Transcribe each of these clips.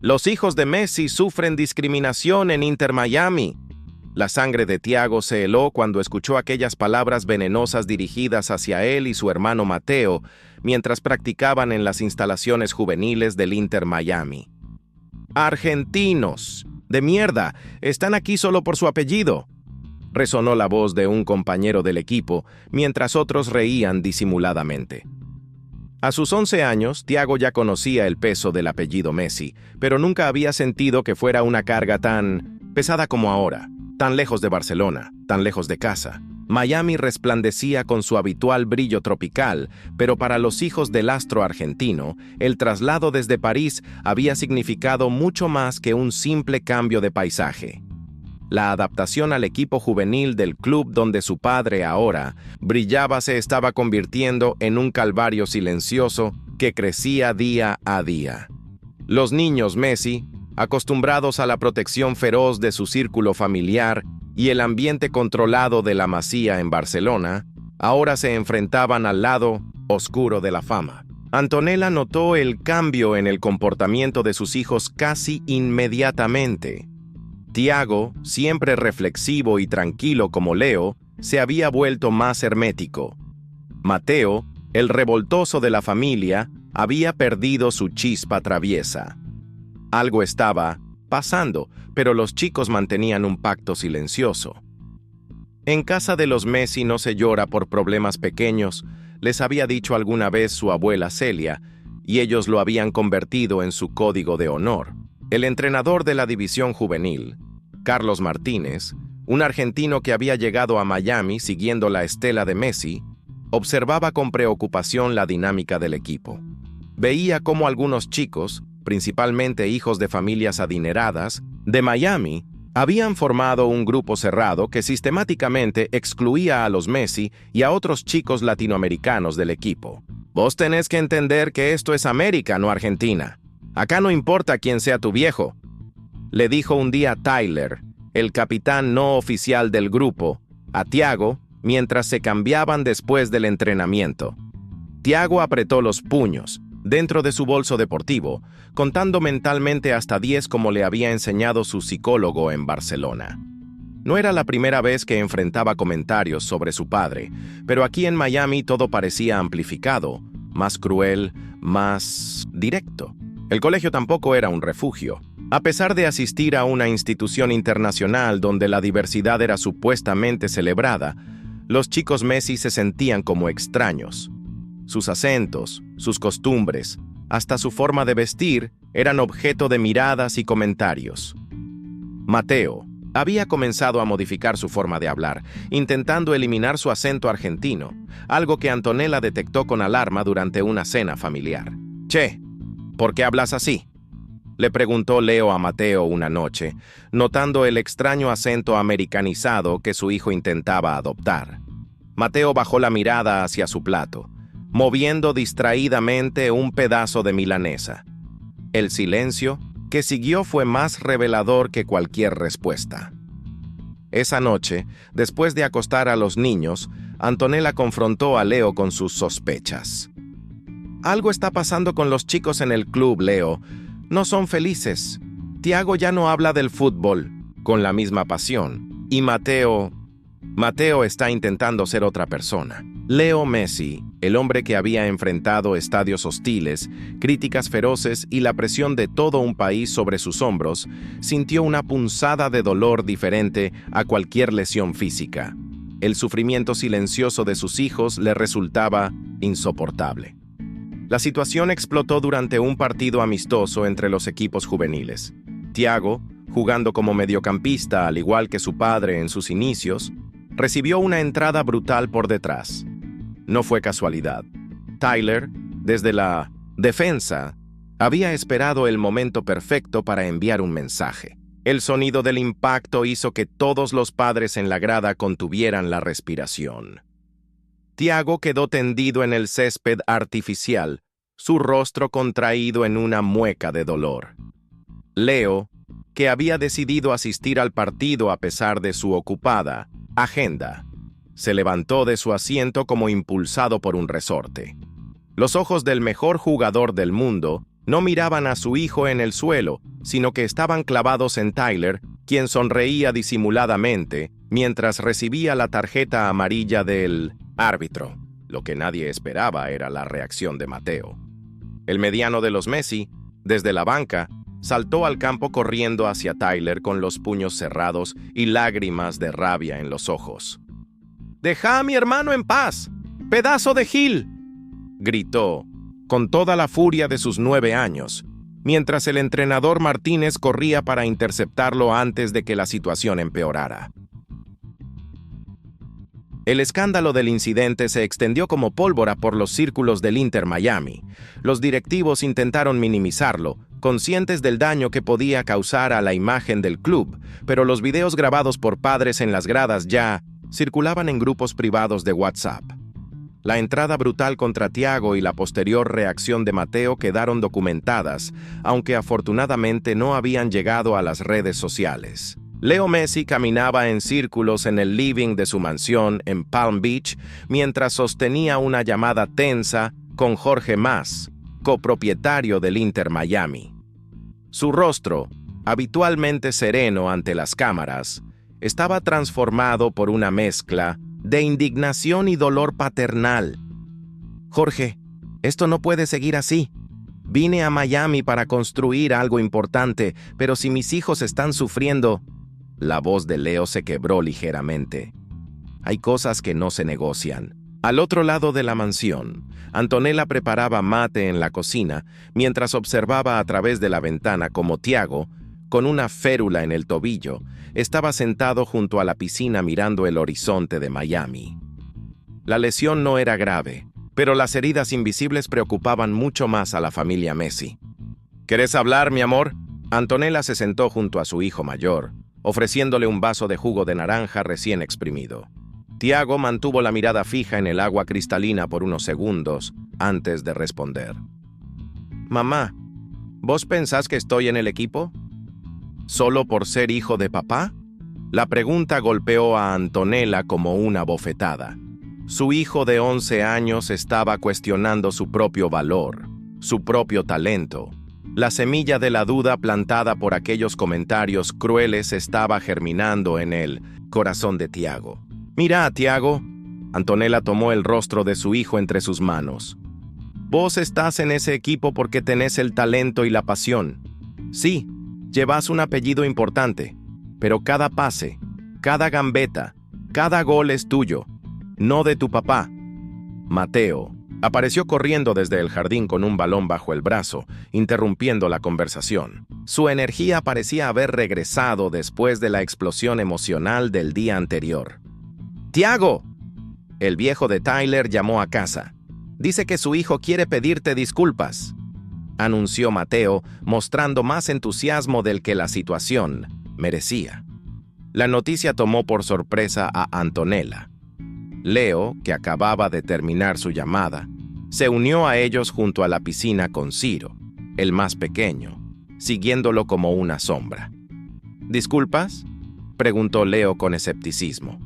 Los hijos de Messi sufren discriminación en Inter Miami. La sangre de Thiago se heló cuando escuchó aquellas palabras venenosas dirigidas hacia él y su hermano Mateo mientras practicaban en las instalaciones juveniles del Inter Miami. «Argentinos, de mierda, están aquí solo por su apellido», resonó la voz de un compañero del equipo, mientras otros reían disimuladamente. A sus 11 años, Thiago ya conocía el peso del apellido Messi, pero nunca había sentido que fuera una carga tan pesada como ahora, tan lejos de Barcelona, tan lejos de casa. Miami resplandecía con su habitual brillo tropical, pero para los hijos del astro argentino, el traslado desde París había significado mucho más que un simple cambio de paisaje. La adaptación al equipo juvenil del club donde su padre ahora brillaba se estaba convirtiendo en un calvario silencioso que crecía día a día. Los niños Messi, acostumbrados a la protección feroz de su círculo familiar y el ambiente controlado de la Masía en Barcelona, ahora se enfrentaban al lado oscuro de la fama. Antonella notó el cambio en el comportamiento de sus hijos casi inmediatamente. Thiago, siempre reflexivo y tranquilo como Leo, se había vuelto más hermético. Mateo, el revoltoso de la familia, había perdido su chispa traviesa. Algo estaba pasando, pero los chicos mantenían un pacto silencioso. En casa de los Messi no se llora por problemas pequeños, les había dicho alguna vez su abuela Celia, y ellos lo habían convertido en su código de honor. El entrenador de la división juvenil, Carlos Martínez, un argentino que había llegado a Miami siguiendo la estela de Messi, observaba con preocupación la dinámica del equipo. Veía cómo algunos chicos, principalmente hijos de familias adineradas, de Miami, habían formado un grupo cerrado que sistemáticamente excluía a los Messi y a otros chicos latinoamericanos del equipo. «Vos tenés que entender que esto es América, no Argentina. Acá no importa quién sea tu viejo», le dijo un día Tyler, el capitán no oficial del grupo, a Thiago mientras se cambiaban después del entrenamiento. Thiago apretó los puños dentro de su bolso deportivo, contando mentalmente hasta 10 como le había enseñado su psicólogo en Barcelona. No era la primera vez que enfrentaba comentarios sobre su padre, pero aquí en Miami todo parecía amplificado, más cruel, más directo. El colegio tampoco era un refugio. A pesar de asistir a una institución internacional donde la diversidad era supuestamente celebrada, los chicos Messi se sentían como extraños. Sus acentos, sus costumbres, hasta su forma de vestir eran objeto de miradas y comentarios. Mateo había comenzado a modificar su forma de hablar, intentando eliminar su acento argentino, algo que Antonella detectó con alarma durante una cena familiar. «Che, ¿por qué hablas así?», le preguntó Leo a Mateo una noche, notando el extraño acento americanizado que su hijo intentaba adoptar. Mateo bajó la mirada hacia su plato, moviendo distraídamente un pedazo de milanesa. El silencio que siguió fue más revelador que cualquier respuesta. Esa noche, después de acostar a los niños, Antonella confrontó a Leo con sus sospechas. «Algo está pasando con los chicos en el club, Leo. No son felices. Thiago ya no habla del fútbol con la misma pasión. Y Mateo está intentando ser otra persona». Leo Messi, el hombre que había enfrentado estadios hostiles, críticas feroces y la presión de todo un país sobre sus hombros, sintió una punzada de dolor diferente a cualquier lesión física. El sufrimiento silencioso de sus hijos le resultaba insoportable. La situación explotó durante un partido amistoso entre los equipos juveniles. Thiago, jugando como mediocampista al igual que su padre en sus inicios, recibió una entrada brutal por detrás. No fue casualidad. Tyler, desde la defensa, había esperado el momento perfecto para enviar un mensaje. El sonido del impacto hizo que todos los padres en la grada contuvieran la respiración. Thiago quedó tendido en el césped artificial, su rostro contraído en una mueca de dolor. Leo, que había decidido asistir al partido a pesar de su ocupada agenda, se levantó de su asiento como impulsado por un resorte. Los ojos del mejor jugador del mundo No miraban a su hijo en el suelo, sino que estaban clavados en Tyler, quien sonreía disimuladamente mientras recibía la tarjeta amarilla del árbitro. Lo que nadie esperaba era la reacción de Mateo. El mediano de los Messi, desde la banca, saltó al campo corriendo hacia Tyler con los puños cerrados y lágrimas de rabia en los ojos. «¡Deja a mi hermano en paz! ¡Pedazo de Gil!», gritó, con toda la furia de sus 9 años, mientras el entrenador Martínez corría para interceptarlo antes de que la situación empeorara. El escándalo del incidente se extendió como pólvora por los círculos del Inter Miami. Los directivos intentaron minimizarlo, conscientes del daño que podía causar a la imagen del club, pero los videos grabados por padres en las gradas ya circulaban en grupos privados de WhatsApp. La entrada brutal contra Thiago y la posterior reacción de Mateo quedaron documentadas, aunque afortunadamente no habían llegado a las redes sociales. Leo Messi caminaba en círculos en el living de su mansión en Palm Beach mientras sostenía una llamada tensa con Jorge Mas, copropietario del Inter Miami. Su rostro, habitualmente sereno ante las cámaras, estaba transformado por una mezcla de indignación y dolor paternal. «Jorge, esto no puede seguir así. Vine a Miami para construir algo importante, pero si mis hijos están sufriendo...» La voz de Leo se quebró ligeramente. Hay cosas que no se negocian. Al otro lado de la mansión, Antonella preparaba mate en la cocina mientras observaba a través de la ventana cómo Thiago, con una férula en el tobillo, estaba sentado junto a la piscina mirando el horizonte de Miami. La lesión no era grave, pero las heridas invisibles preocupaban mucho más a la familia Messi. «¿Querés hablar, mi amor?». Antonella se sentó junto a su hijo mayor, ofreciéndole un vaso de jugo de naranja recién exprimido. Thiago mantuvo la mirada fija en el agua cristalina por unos segundos antes de responder. «Mamá, ¿vos pensás que estoy en el equipo? ¿Solo por ser hijo de papá?». La pregunta golpeó a Antonella como una bofetada. Su hijo de 11 años estaba cuestionando su propio valor, su propio talento. La semilla de la duda plantada por aquellos comentarios crueles estaba germinando en el corazón de Thiago. «Mira, Thiago». Antonella tomó el rostro de su hijo entre sus manos. «Vos estás en ese equipo porque tenés el talento y la pasión. Sí, llevas un apellido importante, pero cada pase, cada gambeta, cada gol es tuyo, no de tu papá». Mateo apareció corriendo desde el jardín con un balón bajo el brazo, interrumpiendo la conversación. Su energía parecía haber regresado después de la explosión emocional del día anterior. «¡Thiago!». El viejo de Tyler llamó a casa. «Dice que su hijo quiere pedirte disculpas», anunció Mateo, mostrando más entusiasmo del que la situación merecía. La noticia tomó por sorpresa a Antonella. Leo, que acababa de terminar su llamada, se unió a ellos junto a la piscina con Ciro, el más pequeño, siguiéndolo como una sombra. «¿Disculpas?», preguntó Leo con escepticismo.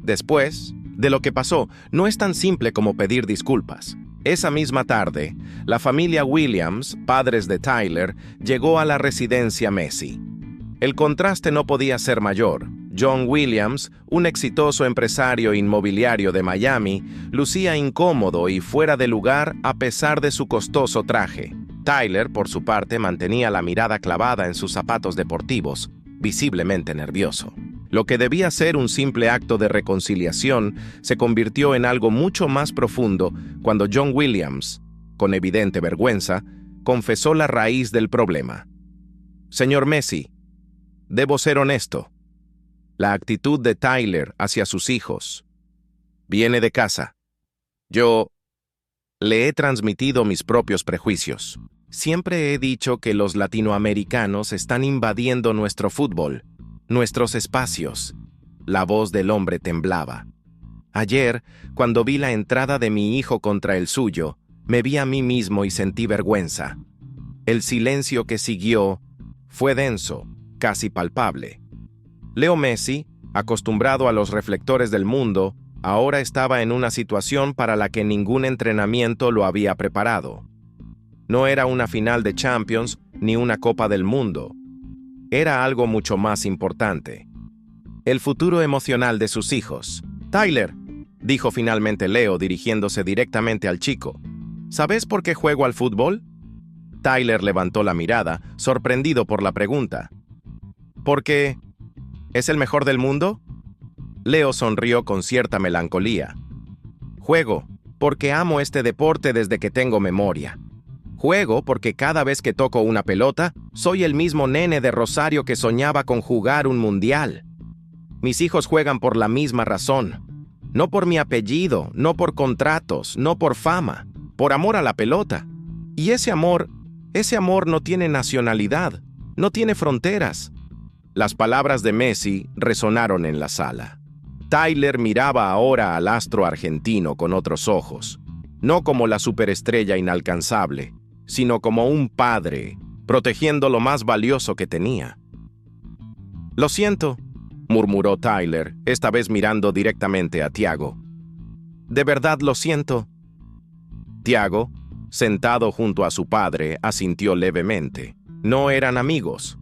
Después de lo que pasó, no es tan simple como pedir disculpas. Esa misma tarde, la familia Williams, padres de Tyler, llegó a la residencia Messi. El contraste no podía ser mayor. John Williams, un exitoso empresario inmobiliario de Miami, lucía incómodo y fuera de lugar a pesar de su costoso traje. Tyler, por su parte, mantenía la mirada clavada en sus zapatos deportivos, visiblemente nervioso. Lo que debía ser un simple acto de reconciliación se convirtió en algo mucho más profundo cuando John Williams, con evidente vergüenza, confesó la raíz del problema. «Señor Messi, debo ser honesto. La actitud de Tyler hacia sus hijos viene de casa. Yo le he transmitido mis propios prejuicios. Siempre he dicho que los latinoamericanos están invadiendo nuestro fútbol, nuestros espacios». La voz del hombre temblaba. «Ayer, cuando vi la entrada de mi hijo contra el suyo, me vi a mí mismo y sentí vergüenza. El silencio que siguió fue denso, casi palpable». Leo Messi, acostumbrado a los reflectores del mundo, ahora estaba en una situación para la que ningún entrenamiento lo había preparado. No era una final de Champions ni una Copa del Mundo. Era algo mucho más importante. El futuro emocional de sus hijos. Tyler, dijo finalmente Leo dirigiéndose directamente al chico, ¿sabes por qué juego al fútbol? Tyler levantó la mirada, sorprendido por la pregunta. ¿Por qué? ¿Es el mejor del mundo? Leo sonrió con cierta melancolía. Juego, porque amo este deporte desde que tengo memoria. Juego porque cada vez que toco una pelota, soy el mismo nene de Rosario que soñaba con jugar un mundial. Mis hijos juegan por la misma razón. No por mi apellido, no por contratos, no por fama, por amor a la pelota. Y ese amor no tiene nacionalidad, no tiene fronteras. Las palabras de Messi resonaron en la sala. Tyler miraba ahora al astro argentino con otros ojos, no como la superestrella inalcanzable, sino como un padre, protegiendo lo más valioso que tenía. «Lo siento», murmuró Tyler, esta vez mirando directamente a Thiago. «De verdad lo siento». Thiago, sentado junto a su padre, asintió levemente. No eran amigos.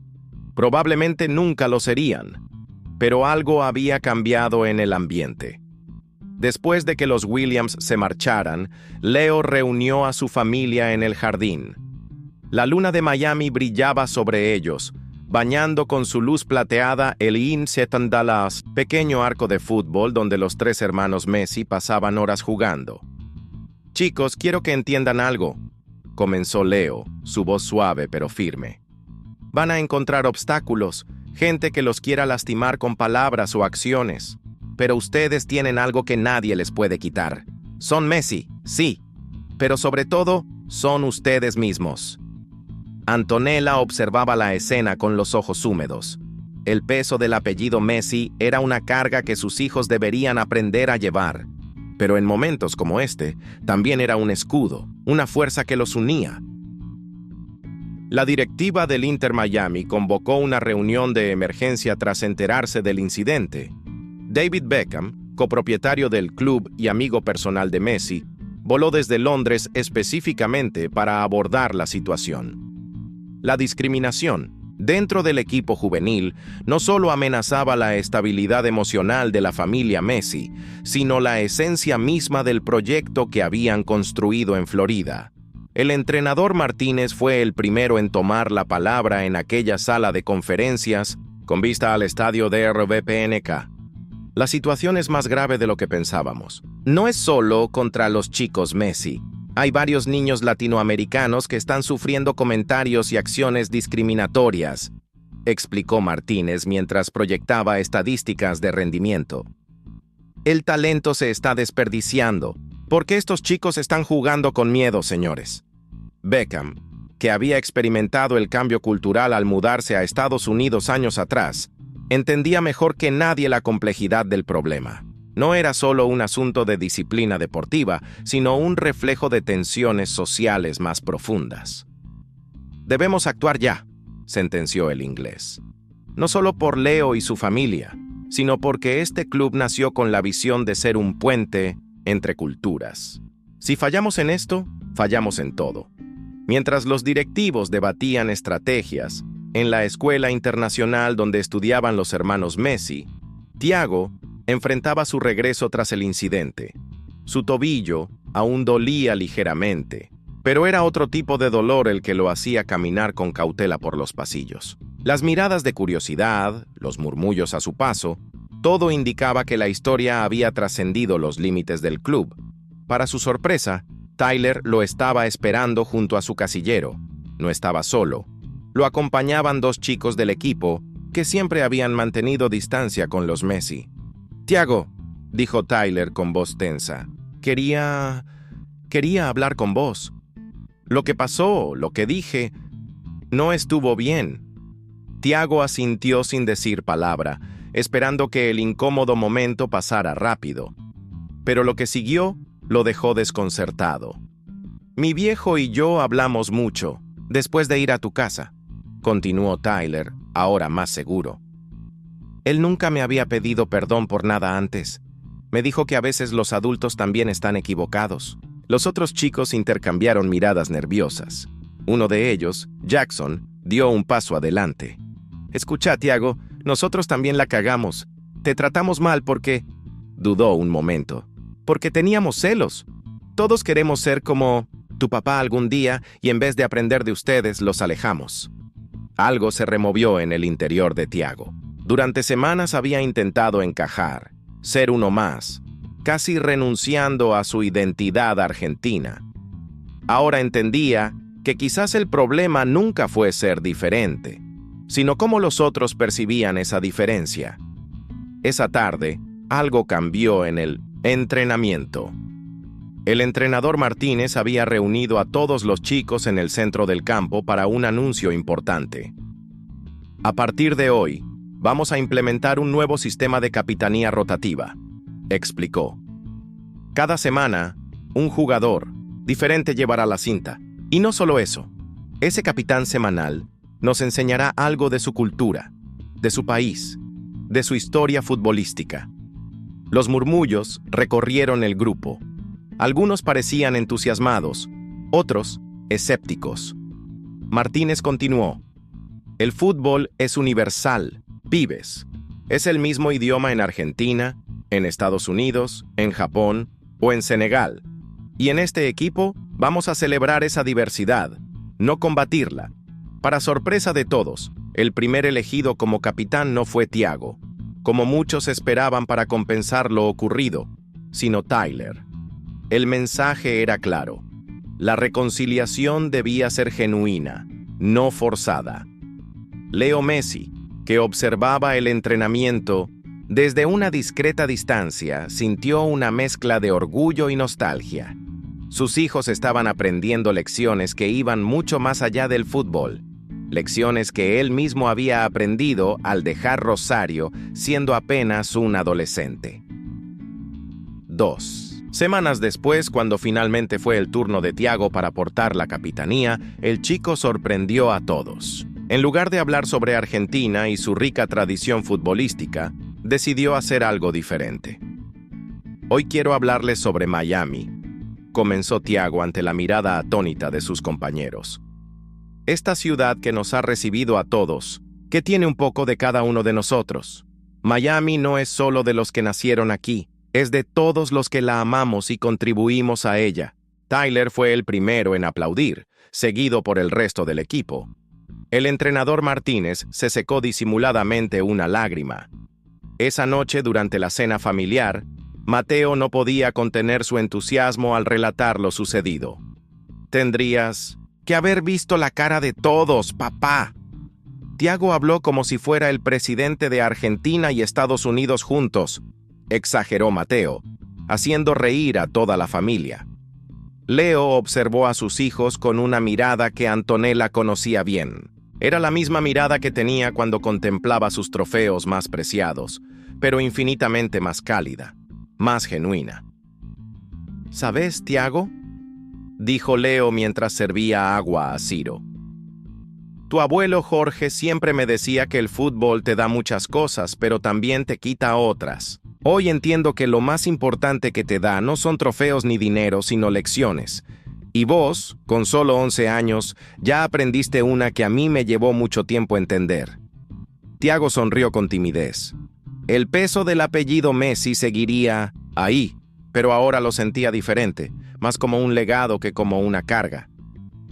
Probablemente nunca lo serían, pero algo había cambiado en el ambiente. Después de que los Williams se marcharan, Leo reunió a su familia en el jardín. La luna de Miami brillaba sobre ellos, bañando con su luz plateada el In-Seton Dallas, pequeño arco de fútbol donde los tres hermanos Messi pasaban horas jugando. «Chicos, quiero que entiendan algo», comenzó Leo, su voz suave pero firme. «Van a encontrar obstáculos, gente que los quiera lastimar con palabras o acciones, pero ustedes tienen algo que nadie les puede quitar. Son Messi, sí, pero sobre todo, son ustedes mismos». Antonella observaba la escena con los ojos húmedos. El peso del apellido Messi era una carga que sus hijos deberían aprender a llevar. Pero en momentos como este, también era un escudo, una fuerza que los unía. La directiva del Inter Miami convocó una reunión de emergencia tras enterarse del incidente. David Beckham, copropietario del club y amigo personal de Messi, voló desde Londres específicamente para abordar la situación. La discriminación dentro del equipo juvenil no solo amenazaba la estabilidad emocional de la familia Messi, sino la esencia misma del proyecto que habían construido en Florida. El entrenador Martínez fue el primero en tomar la palabra en aquella sala de conferencias con vista al estadio de RBPNK. La situación es más grave de lo que pensábamos. No es solo contra los chicos Messi. Hay varios niños latinoamericanos que están sufriendo comentarios y acciones discriminatorias, explicó Martínez mientras proyectaba estadísticas de rendimiento. El talento se está desperdiciando, porque estos chicos están jugando con miedo, señores. Beckham, que había experimentado el cambio cultural al mudarse a Estados Unidos años atrás, entendía mejor que nadie la complejidad del problema. No era solo un asunto de disciplina deportiva, sino un reflejo de tensiones sociales más profundas. «Debemos actuar ya», sentenció el inglés. No solo por Leo y su familia, sino porque este club nació con la visión de ser un puente entre culturas. Si fallamos en esto, fallamos en todo. Mientras los directivos debatían estrategias, en la escuela internacional donde estudiaban los hermanos Messi, Thiago enfrentaba su regreso tras el incidente. Su tobillo aún dolía ligeramente, pero era otro tipo de dolor el que lo hacía caminar con cautela por los pasillos. Las miradas de curiosidad, los murmullos a su paso, todo indicaba que la historia había trascendido los límites del club. Para su sorpresa, Tyler lo estaba esperando junto a su casillero. No estaba solo. Lo acompañaban dos chicos del equipo que siempre habían mantenido distancia con los Messi. «Thiago», dijo Tyler con voz tensa, quería hablar con vos. Lo que pasó, lo que dije, no estuvo bien». Thiago asintió sin decir palabra, esperando que el incómodo momento pasara rápido. Pero lo que siguió lo dejó desconcertado. «Mi viejo y yo hablamos mucho, después de ir a tu casa», continuó Tyler, ahora más seguro. «Él nunca me había pedido perdón por nada antes. Me dijo que a veces los adultos también están equivocados». Los otros chicos intercambiaron miradas nerviosas. Uno de ellos, Jackson, dio un paso adelante. «Escucha, Tiago, nosotros también la cagamos. Te tratamos mal porque…» Dudó un momento. «Porque teníamos celos. Todos queremos ser como tu papá algún día y en vez de aprender de ustedes, los alejamos». Algo se removió en el interior de Tiago. Durante semanas había intentado encajar, ser uno más, casi renunciando a su identidad argentina. Ahora entendía que quizás el problema nunca fue ser diferente, sino cómo los otros percibían esa diferencia. Esa tarde, algo cambió en el entrenamiento. El entrenador Martínez había reunido a todos los chicos en el centro del campo para un anuncio importante. «A partir de hoy, vamos a implementar un nuevo sistema de capitanía rotativa», explicó. «Cada semana, un jugador diferente llevará la cinta. Y no solo eso, ese capitán semanal nos enseñará algo de su cultura, de su país, de su historia futbolística». Los murmullos recorrieron el grupo. Algunos parecían entusiasmados, otros escépticos. Martínez continuó. «El fútbol es universal, pibes. Es el mismo idioma en Argentina, en Estados Unidos, en Japón o en Senegal. Y en este equipo vamos a celebrar esa diversidad, no combatirla». Para sorpresa de todos, el primer elegido como capitán no fue Tiago, como muchos esperaban para compensar lo ocurrido, sino Tyler. El mensaje era claro. La reconciliación debía ser genuina, no forzada. Leo Messi, que observaba el entrenamiento desde una discreta distancia, sintió una mezcla de orgullo y nostalgia. Sus hijos estaban aprendiendo lecciones que iban mucho más allá del fútbol, lecciones que él mismo había aprendido al dejar Rosario siendo apenas un adolescente. 2. Semanas después, cuando finalmente fue el turno de Tiago para portar la capitanía, el chico sorprendió a todos. En lugar de hablar sobre Argentina y su rica tradición futbolística, decidió hacer algo diferente. «Hoy quiero hablarles sobre Miami», comenzó Tiago ante la mirada atónita de sus compañeros. «Esta ciudad que nos ha recibido a todos, que tiene un poco de cada uno de nosotros. Miami no es solo de los que nacieron aquí, es de todos los que la amamos y contribuimos a ella». Tyler fue el primero en aplaudir, seguido por el resto del equipo. El entrenador Martínez se secó disimuladamente una lágrima. Esa noche, durante la cena familiar, Mateo no podía contener su entusiasmo al relatar lo sucedido. «Tendrías que haber visto la cara de todos, papá». Tiago habló como si fuera el presidente de Argentina y Estados Unidos juntos, exageró Mateo, haciendo reír a toda la familia. Leo observó a sus hijos con una mirada que Antonella conocía bien. Era la misma mirada que tenía cuando contemplaba sus trofeos más preciados, pero infinitamente más cálida, más genuina. «¿Sabes, Tiago?», dijo Leo mientras servía agua a Ciro. «Tu abuelo Jorge siempre me decía que el fútbol te da muchas cosas, pero también te quita otras. Hoy entiendo que lo más importante que te da no son trofeos ni dinero, sino lecciones. Y vos, con solo 11 años, ya aprendiste una que a mí me llevó mucho tiempo entender». Tiago sonrió con timidez. El peso del apellido Messi seguiría ahí, pero ahora lo sentía diferente, más como un legado que como una carga.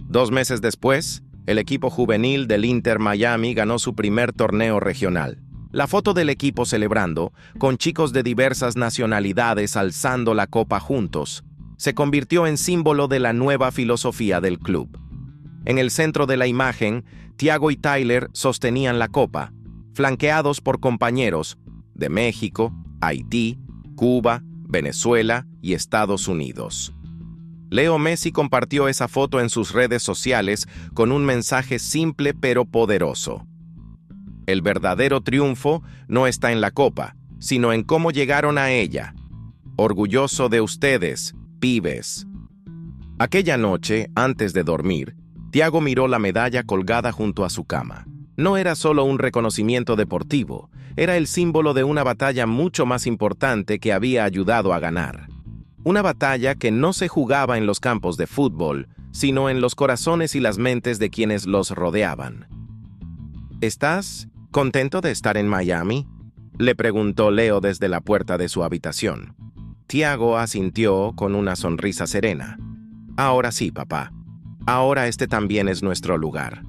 2 meses después, el equipo juvenil del Inter Miami ganó su primer torneo regional. La foto del equipo celebrando, con chicos de diversas nacionalidades alzando la copa juntos, se convirtió en símbolo de la nueva filosofía del club. En el centro de la imagen, Tiago y Tyler sostenían la copa, flanqueados por compañeros de México, Haití, Cuba, Venezuela y Estados Unidos. Leo Messi compartió esa foto en sus redes sociales con un mensaje simple pero poderoso. El verdadero triunfo no está en la copa, sino en cómo llegaron a ella. Orgulloso de ustedes, pibes. Aquella noche, antes de dormir, Tiago miró la medalla colgada junto a su cama. No era solo un reconocimiento deportivo, era el símbolo de una batalla mucho más importante que había ayudado a ganar. Una batalla que no se jugaba en los campos de fútbol, sino en los corazones y las mentes de quienes los rodeaban. ¿Estás contento de estar en Miami?, le preguntó Leo desde la puerta de su habitación. Tiago asintió con una sonrisa serena. Ahora sí, papá. Ahora este también es nuestro lugar.